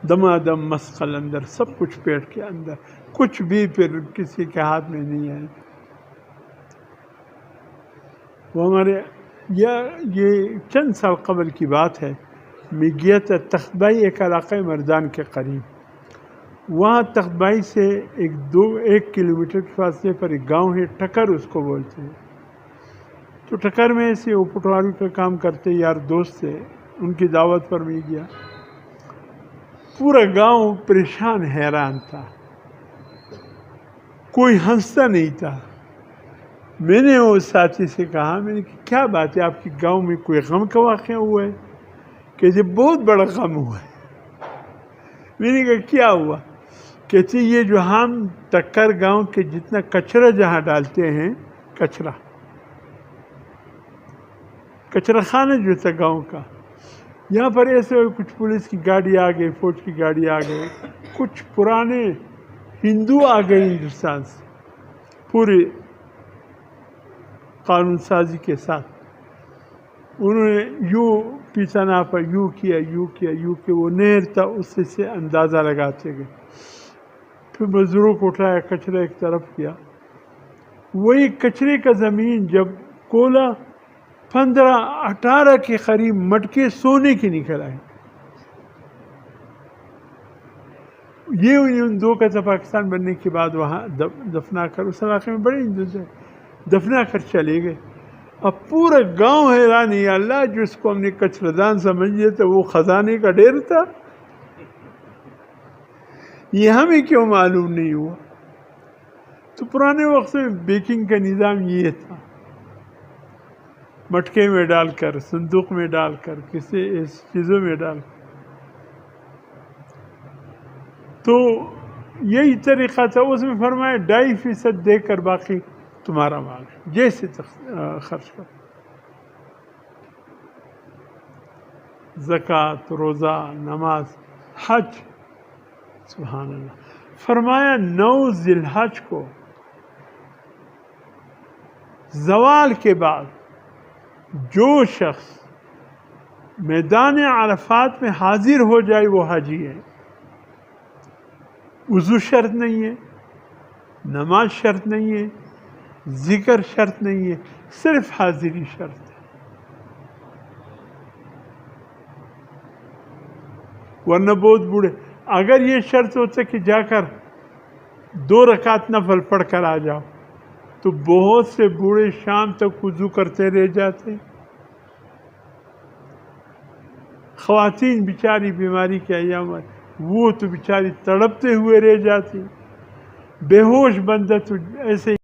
دما دم مسقل اندر، سب کچھ پیٹ کے اندر، کچھ بھی پھر کسی کے ہاتھ میں نہیں ہے. وہ ہمارے یہ چند سال قبل کی بات ہے. میں گیا تھا تخت بائی، ایک علاقہ مردان کے قریب. وہاں تخت بائی سے ایک کلومیٹر کے فاصلے پر ایک گاؤں ہے، ٹکر اس کو بولتے ہیں. تو ٹکر میں سے وہ پٹواری کا کام کرتے یار دوست تھے، ان کی دعوت پر میں گیا. پورا گاؤں پریشان حیران تھا، کوئی ہنستا نہیں تھا. میں نے وہ ساتھی سے کہا، میں نے کہا کیا بات ہے، آپ کے گاؤں میں کوئی غم کا واقعہ ہوا ہے؟ کہ بہت بڑا غم ہوا ہے. میں نے کہا کیا ہوا؟ کہتے یہ جو ہم ٹکر گاؤں کے جتنا کچرا جہاں ڈالتے ہیں، کچرا خانہ جو تھا گاؤں کا، یہاں پر ایسے کچھ پولیس کی گاڑی آ گئی، فوج کی گاڑی آ گئی، کچھ پرانے ہندو آ گئے ہندوستان سے پوری قانون سازی کے ساتھ. انہوں نے یوں پیچھا ناپا، یوں کیا، وہ نہر تھا اس سے اندازہ لگاتے گئے. پھر مزدوروں کو اٹھایا، کچرا ایک طرف کیا. وہی کچرے کا زمین جب کولا 15-18 کے قریب مٹکے سونے کی نکل آئے. یہ ان دو کا تھا. پاکستان بننے کے بعد وہاں دفنا کر، اس علاقے میں بڑے ہندو تھے، دفنا کر چلے گئے. اب پورا گاؤں حیران ہے، اللہ جس کو ہم نے کچرا دان سمجھ لیا تھا وہ خزانے کا ڈھیر تھا، یہ ہمیں کیوں معلوم نہیں ہوا؟ تو پرانے وقت میں بیکنگ کا نظام یہ تھا، مٹکے میں ڈال کر، صندوق میں ڈال کر، کسی اس چیزوں میں ڈال کر. تو یہی طریقہ تھا. اس میں فرمایا 2.5% دے کر باقی تمہارا مال جیسے خرچ کرو. زکوٰۃ، روزہ، نماز، حج، سبحان اللہ. فرمایا 9 ذی الحج کو زوال کے بعد جو شخص میدان عرفات میں حاضر ہو جائے وہ حاجی ہے. وضو شرط نہیں ہے، نماز شرط نہیں ہے، ذکر شرط نہیں ہے، صرف حاضری شرط ہے. ورنہ بہت بوڑھے، اگر یہ شرط ہوتا کہ جا کر 2 رکعت نفل پڑھ کر آ جاؤ تو بہت سے بوڑھے شام تک وضو کرتے رہ جاتے. خواتین بیچاری بیماری کے ایام وہ تو بیچاری تڑپتے ہوئے رہ جاتی. بے ہوش بندہ تو ایسے